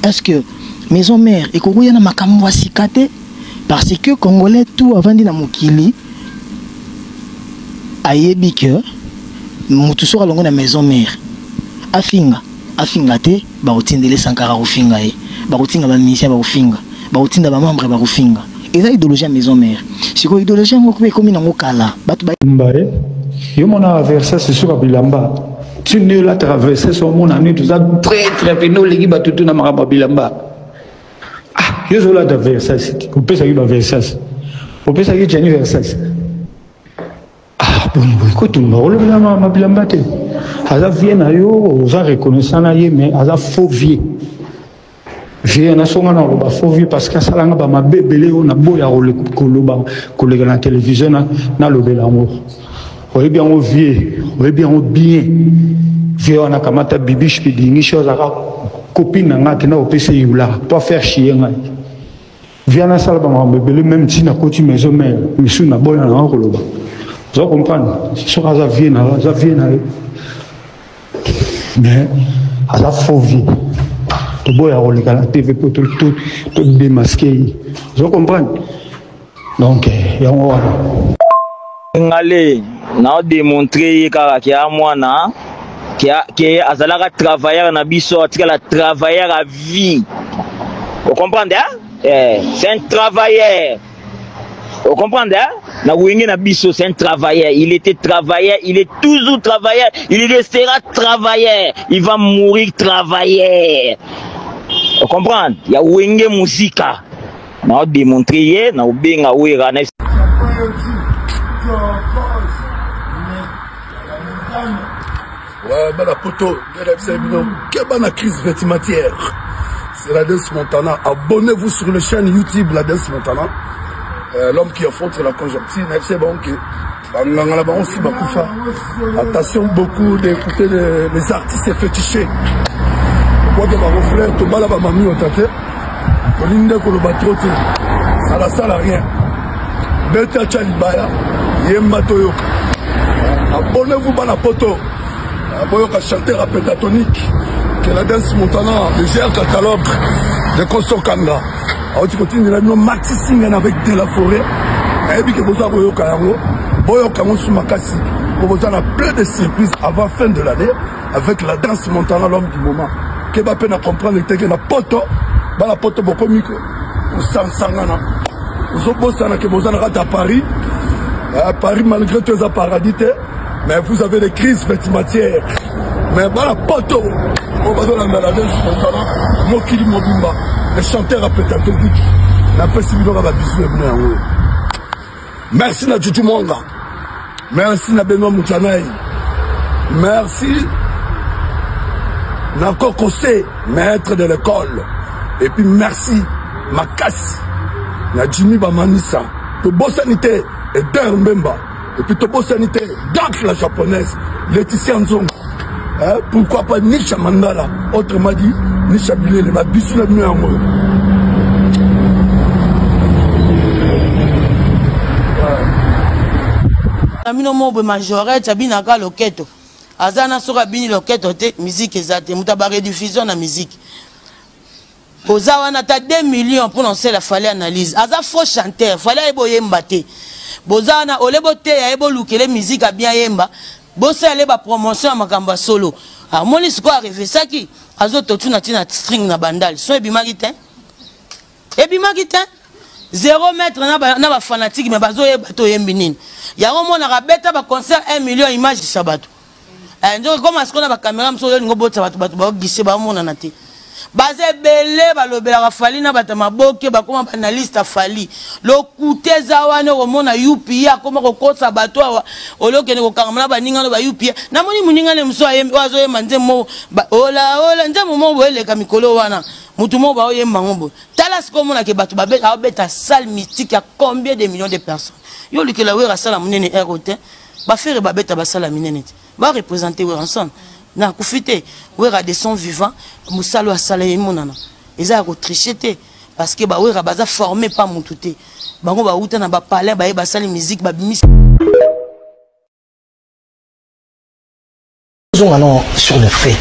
est-ce que maison mère et Kogoya na makambo wasikate parce que Congolais tout avant de na mokili ayebi que mutu soka longo na maison mère afinga te ba otindele Sankara ofinga e ba otinga ba ministère ba ofinga ba otinda ba membre ba ofinga eza idéologie ya maison mère siko idéologie ngoko pe komi na ngokala batu ba mbaye yo mona verset c'est sur bilamba tu ne la traverser son mon année tout ça très péno legi batutu na makaba bilamba ah yo zo la verset ko pesa ki ba verset ko pesa ki jeni verset ah bon ko tu mbolo ma bilamba te aza vie na yo za reconnaissant na ye mais aza faux vie vie na songa na ba faux vie parce que salanga ba mabebele on a boya koloba kolega na télévision na lobela ngo oye bien au vie oye bien au bien vie on a kamata bibiche pe dingi chose aka copine nga kena opese yula pas faire chier nga vie na sala ba mabebele même si na koti maison mère misu na boya na koloba vous comprenez so aza vie na mais à la faux vie tout beau à rouler la TV pour tout démasquer vous comprenez donc il y a un allez na démontrer qu'il y a mwana qui azalaka travailleur na biso atika la travailleur à vie vous comprenez c'est un travailleur. Vous comprenez? C'est un travailleur. Il était travailleur. Il est toujours travailleur. Il restera travailleur. Il va mourir travailleur. Vous comprenez? Il y a Wenge Musika. On a démontré. On a bien ouais, la poteau. Quelle bonne crise vestimentaire. C'est la Danse Montana. Abonnez-vous sur la chaîne YouTube La Danse Montana. L'homme qui affronte la conjoncture, attention beaucoup d'écouter les artistes fétichés. Pourquoi que mon frère, tout bas là-bas, m'a mis au tâté. Ça ne sert à rien. Beta Chalibaya, Yemba Toyoka. Abonnez-vous à la poto. Aboyoka chanteur à pétatonique. Que la Danse Montana, le gère catalogue de Kosokanga. Alors tu continues la maxi singen avec de la forêt. Et puis que vous avez Boyoka sur Makassi. Vous avez plein de surprises avant la fin de l'année avec la Danse Montana, l'homme du moment. Que va peine à comprendre que la poto, la poto beaucoup mieux que vous sangana. Vous avez bossé que vous avez à Paris. À Paris malgré tous les paradis, mais vous avez des crises vestimentaires. Mais la poto, vous avez la Danse Montana, Mokili Mobimba. Les chanteurs à pétatonique. La possibilité de la bisou. Merci na Tutu Mwanga. Merci na Benoît Moutanaï. Merci na Kokosé, maître de l'école. Et puis merci Makassi. Na Jimmy Bamanissa. Tobo Sanité et Der Mbemba. Et puis Tobo Sanité, Dank la japonaise. Laetitia Nzongo. Pourquoi pas Nisha Mandala. Autrement dit, Nisha Bilele, ma bisou la nuit en moi. Amino mobe majorette abinaka loketo. Azana soka bini loketo te musique ezate mutaba rediffusion na musique. Oza wana ta 2 millions pour lancer la fallait analyse. Aza faux chanteur, fallait eboyemba te. Bozana olebo te ya ebo lukele musique a bien yemba. Bossa aller ba promotion makamba solo. Ah moni siko arrivé ça qui azoto tuna tina string na bandal. So ebimaki te. Ebimaki te. 0 mètre na ba fanatique mais bazo yeba to yembi nini. Ya mona rabeta ba concert 1 million image sabato. Ndio comme est-ce qu'on a ba caméra mso ngo botsa bato ba gisse ba mona na te. Bazé belé balobela rafali na bata maboke ba koma analyste afali lo kuteza wana ko mona UPI akoma ko kotsa bato oloke ne ko kamana baninga no ba UPI na moni muninga ne mso ayembi wazo yemba nzemo ola nzemo mo boele ka mikolo wana mutu mo ba oyemba ngombo tala siko mona ke bato babeta beta salle mystique ya combien de millions de personnes yo likela wera sala munene ROT ba faire ba beta ba sala minene ba représenter we ensemble na kufite wera des sons vivants musalo asala yemonana eza ko tricheter parce que ba wera baza formé pas mututé bango ba uta na ba palais ba ba sala musique ba bimis sur le fait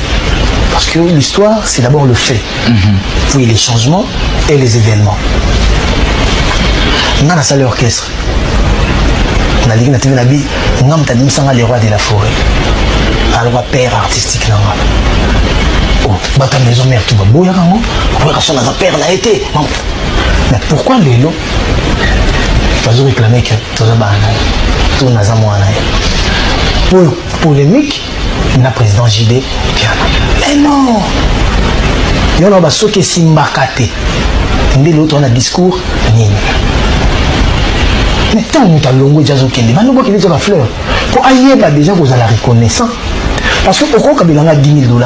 Parce que l'histoire, c'est d'abord le fait. Puis les changements et les événements. On a la salle orchestre. On a dit que on a les rois de la forêt. Alors, père artistique. Oh, bata maison mère, tout va bouillir. On a père l'a été. Mais pourquoi les lots? Parce que réclamer que tout le pour polémique, il y a président JD. Mais non! Il y a un qui est simbakate. Il y a un discours. Mais tant que nous avons déjà dit, nous avons la fleur. Pour aller déjà, vous allez reconnaissant. Parce que pourquoi il y a 10 000 $?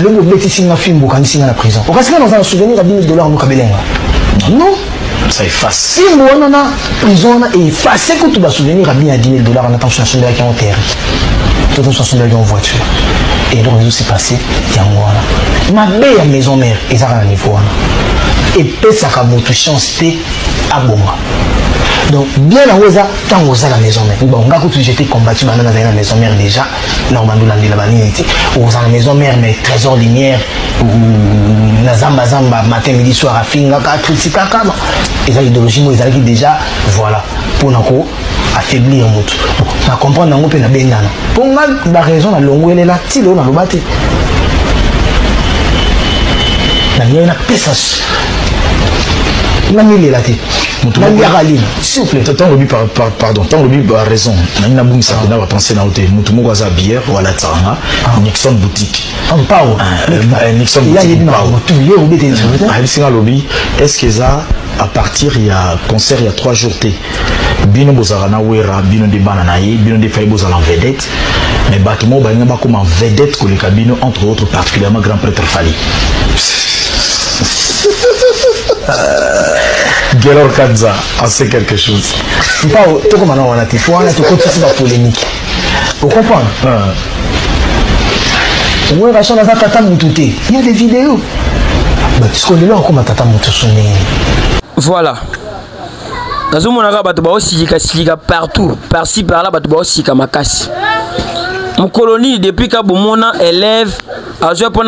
Le mot bétis n'a film pour quand la prison. Au reste, dans un souvenir à 10 000 $, nous avons non. Ça efface. Si on a prison et effacer que tu vas souvenir à bien à 10 000 $, en attendant que je qui en terre. Tout le monde en voiture. Et donc, c'est passé, il y a un ma belle maison mère, et ça va à niveau. Et peut ça a votre chance à Boma. Donc, bien en Oza, tant Oza la maison mère. Bon, on a j'étais combattu dans la maison mère déjà. Normalement, dans la vanité. Oza la maison mère, mais trésor lumière. Nazamba Zamba, matin, midi, soir, à Finga, critique, et ça, l'idéologie, moi, ils arrivent déjà, voilà, pour nous affaiblir un autre. On comprend qu'on peut la bien. Pour moi, la raison, la longue, elle est là, si l'on a le bâti. La mienne a pesage. La mienne est là. La mienne a ligne. S'il vous plaît. Pardon, tant que a raison. On a pensé à penser dans l'hôtel. Nous avons une bière ou à la Taranga. Nixon boutique. Nixon boutique. Est-ce que ça, à partir, il y a concert, il y a 3 jours. Bino Bozarana Wera, Bino de Bananaye, Bino de Faibos en vedette. Mais Batmo Bagamba comme en vedette que les cabines, entre autres, particulièrement Grand Prêtre Fali. Guélor Kadza, on sait quelque chose. Pas tout comme on a été fou, on a tout continué la polémique. Vous comprenez? Oui, la chanson de Tata Moutouté. Il y a des vidéos. Parce qu'on est là comme Tata Moutouté. Voilà. Dans un monde aussi partout, par-ci par-là, aussi makasi. Mon colonie depuis qu'Abomona élève, à ce point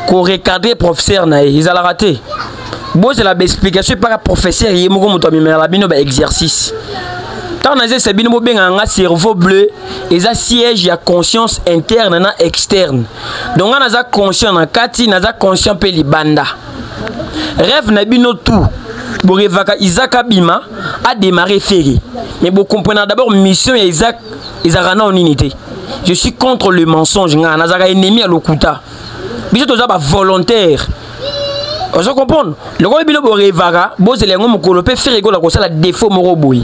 qu'on recadre professeur ils ont raté. Bon, c'est la explication par professeur il y a exercice. Quand on a dit c'est bien un cerveau bleu, et ça siège à conscience interne et externe. Donc on a conscience en kati, on a conscience pe libanda. Rêve na bino tout. Borevaka Isaac Abima a démarré ferré. Mais vous comprenez d'abord mission Isaac Isarana en unité. Je suis contre le mensonge. Nazara ennemi à l'okuta. Biso toza ba volontaire. Vous comprenez? Le roi bilo borevaka, boze lengo mokolope ferré ko la ko sala défaut moro boy.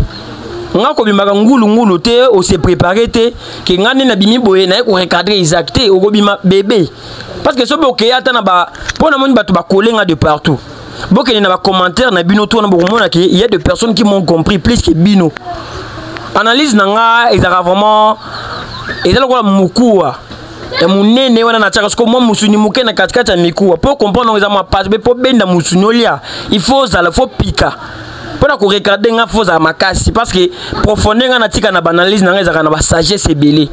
Nga ko bimaka ngulu te o se préparer te ke ngane na bimi boye na ko recadrer Isaac te o bima bébé. Parce que so boke ata na ba pona moni batu ba kolenga de partout. Bon, il y a des commentaires, il y a des personnes qui m'ont compris plus que Bino. Analyse nanga, ils ont vraiment. Ils ont mukua. Et mon nez, on a parce que moi, musuni muke na katkata mikua. Pour comprendre, ils ont pas de pour benda musuniolia. Il faut piquer. Pour qu'on regarde, il faut à makasi parce que profondément, on a tika na banalise nanga, ils ont sagesse et belé.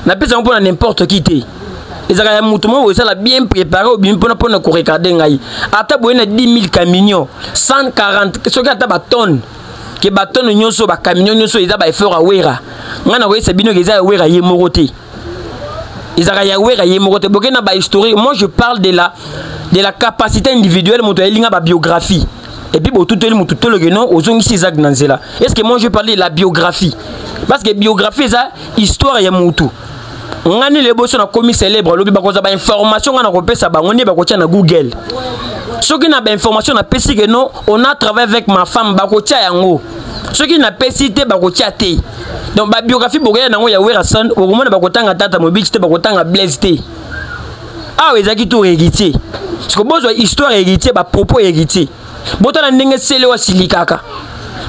Na pesa on peut n'importe qui t'es. Ils ont bien préparé ou bien pour nous regarder. Ata boyena 10 000 camions, 140, ce qui est tonnes. Que baton nous sommes camions, nous sommes des efforts à Wera. On a vu c'est bien qu'ils ont Wera Yemoroté. Ils ont Wera Yemoroté. Bokena ba historique. Moi je parle de la capacité individuelle, mon la biographie. Et puis tout le genou aux ici Isaac Nanzela. Est-ce que moi je parle de la biographie? Parce que biographie c'est histoire Yamutu. On a les boss on a commis célèbre lobi bakoza ba information on a repéré ça on est bakotia na Google. Ce qui n'a pas information na pesi que non on a travaillé avec ma femme bakotia yango. Ce qui n'a pas cité bakotia té. Donc ba biographie bokoya nango ya wera san au moment bakotanga tata mobile té bakotanga blaze té. Ah oui ezaki tout héritier. Parce que bozo histoire héritier ba propos héritier. Botala ndenge sele wa silikaka.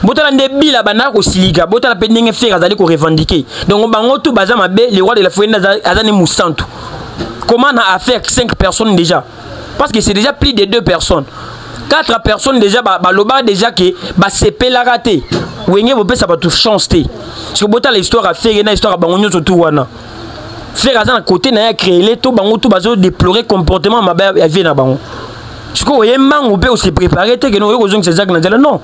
Botala ndebila bana ko silika, botala pe ndenge faire azali ko revendiquer. Donc bango tout bazama be le roi de la forêt azani musantu. Comment on a affaire 5 personnes déjà? Parce que c'est déjà plus de 2 personnes. 4 personnes déjà loba déjà que ba CP la raté. Wenge bo pe ça ba tout chance té. Parce que botala l'histoire à faire na histoire bango nyoto tout wana. faire à côté na créer les tout bango tout bazo déplorer comportement mabaya ya vie na bango ce que oye mango pe se préparer te que no yo zong c'est na non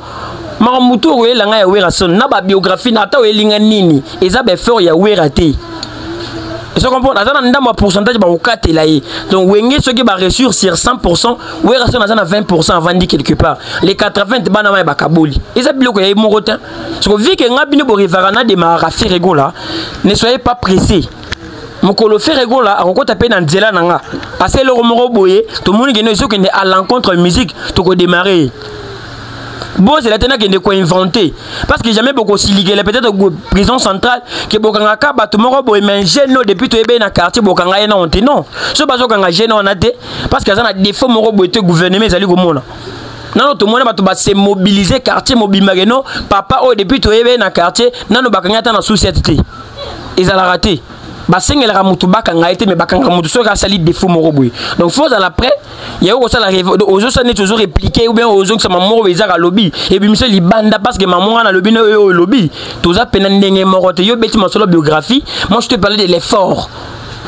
maramutu oye la nga ya wera son na ba biographie na ta oye linga nini eza be fort ya wera te. Vous comprenez? Dans pourcentage, donc, wenge ceux qui va réussir sur 100%, ou est resté dans 20% avant de quelque part. Les 80, c'est banama et bakaboli. Et ça, c'est le mon rotin. Parce que vu que nous avons rivarana de ma ferrego là, ne soyez pas pressés. Mon colo ferrego là, on compte à peine en zéla nanga. Assez le romoro boye, tout le monde qui est à l'encontre de musique, tout le démarrer. Bon, c'est la tena qui est quoi inventé. Parce que jamais beaucoup si ligue peut-être prison centrale que bokanga ka batumoro boy mais jeune depuis to ebe na quartier bokanga ena honte non. Ce bazo kanga jeune on a té parce que ça na défaut moro boy te gouvernement ezali komona. Non tout le monde ba se mobiliser quartier mobimageno papa o depuis to ebe na quartier nano bakanga ta na société. Ils ont raté. Basengela mutu bakanga été mais bakanga mutu so ka sali défaut moro boy. Donc faut à l'après il y a aussi la aux autres ça n'est toujours répliqué ou bien aux autres ça maman ils a lobby et puis monsieur libanda parce que maman a lobby no lobby tout ça peine ndenge morote yo beti ma solo biographie moi je te parlais de l'effort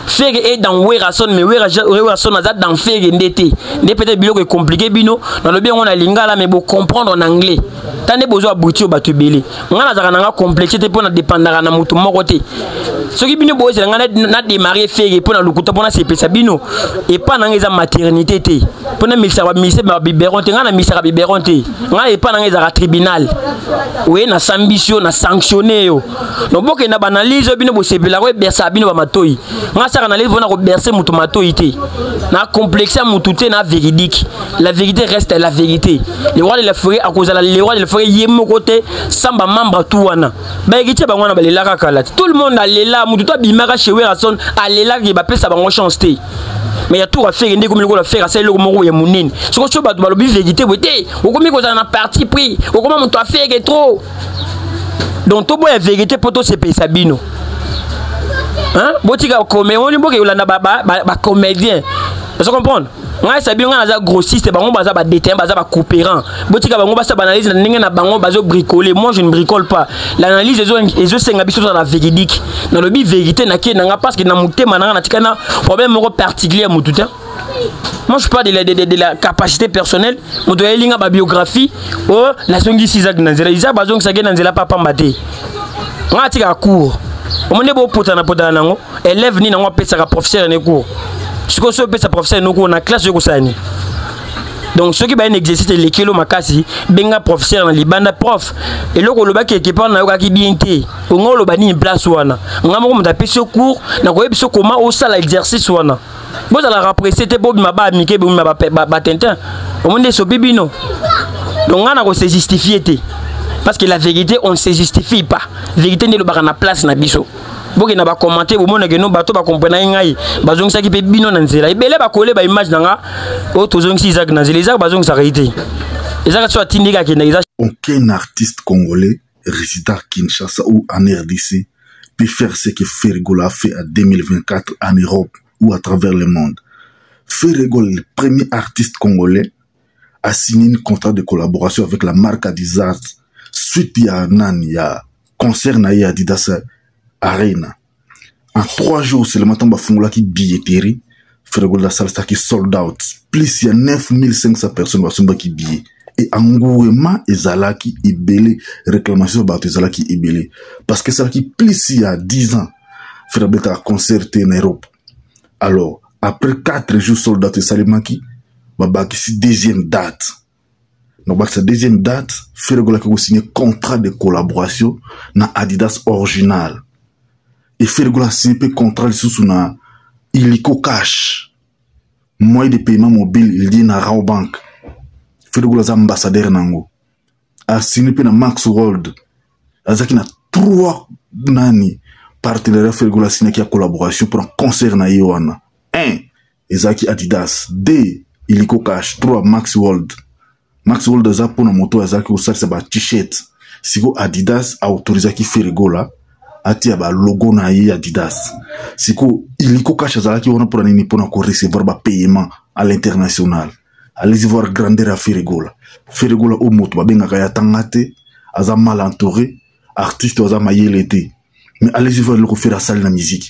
faire et dans Werason mais Werason a dans faire ndete ne peut-être bilo compliqué bino dans le bien on a lingala mais pour comprendre en anglais tane besoin aboutir au batu belé on a za complexité pour na dépendre na mutu morote ce qui bino boy c'est na démarrer faire pour na lukuta pour na sepesa bino et pas na ngeza maternité te pour na mixer ba biberon te na mixer ba biberon te na et pas na ngeza tribunal oui na ambition na sanctionner yo donc boke na banalise bino bo sepela ko bersa bino ba matoi nga sa analyse vona ko berser mutu matoi te na complexe mutu te na véridique la vérité reste la vérité le roi de la forêt à cause le roi de la forêt yemo côté samba membre tout wana ba ekite ba wana ba le la kala tout le monde a lela mutu to bimaka chez Werason a lela ki ba pesa bango chance te mais il y a tout à faire ndeko miloko la faire c'est le moko ya munene ce que tu ba ba vérité boté o komi ko na parti pris o komi mutu a faire que trop donc to boya vérité poto se pesa bino hein botika comme on boke yolanda ba comédien vous comprenez nga sabi nga za grossiste bango baza ba détain baza ba coopérant botika bango basa analyse na ndenge na bango bazo bricoler moi je ne bricole pas l'analyse ezo senga biso dans la véridique dans le vérité na ki na parce que na mutema na tikana problème moko particulier mututa. Moi je parle de la capacité personnelle on doit linga ba biographie oh la songi sizak nanzela isa bazong sage nanzela papa mbate nga tika cours on ne bo potana nango élève ni nango pesa ka professeur ne cours ce que ce pesa professeur no cours na classe yo kusani donc ceux qui ba un exercice les kilo makasi benga professeur na libanda prof et loko loba ki équipement na yo ka ki bien te ngo loba ni place wana nga moko mta pesa cours na ko yebiso comment au sala exercice wana vous allez rapprocher te bob ma ba mike bob ma ba tintin au monde so bibino donc on a ko se justifier te parce que la vérité on ne se justifie pas vérité ne le ba na place na biso boke na ba commenter bo mona que no bato ba comprendre ngai bazong sa ki pe bino na nzela ebele ba coller ba image nanga o tozong si Isaac na nzela Isaac bazong sa réalité Isaac soit tindika ki na Isaac aucun artiste congolais résident à Kinshasa ou en RDC peut faire ce que Ferregola a fait en 2024 en Europe ou à travers le monde. Ferregola, le premier artiste congolais, a signé un contrat de collaboration avec la marque Adidas suite à un concert à Adidas Arena. En 3 jours seulement, on a fait billetterie. Ferregola salle qui sold out. Plus il y a 9500 personnes qui billets. Et engouement ezalaki ibele réclamation ba ezalaki ibele parce que ça qui plus il y a 10 ans Ferregola a concerté en Europe. Alors après 4 jours soldats et salimaki babaki si deuxième date. Donc cette deuxième date Ferregola qui a signé contrat de collaboration na Adidas original. Et Ferregola a signé un contrat sous na Illico Cash. Moyen de paiement mobile il dit na Raobank. Ferregola est ambassadeur nango. A signé na Max World. Azaki na 3 nani partenaires Ferregola signé qui a collaboration pour un concert na Yoana. 1. Ezaki Adidas. 2. Illico Cash. 3. Max World. Max World aza pour na moto azaki osali ba t-shirt. Siko Adidas a autorisé ki Ferregola ati ba logo na ye Adidas. Siko Illico Cash azaki wana pour nini pour na ko recevoir ba paiement à l'international. Allez-y voir grandeur à Ferregola. Ferregola au moto babenga kaya tangate aza mal entouré, artiste aza mayele te. Mais allez-y voir le faire à salle la musique.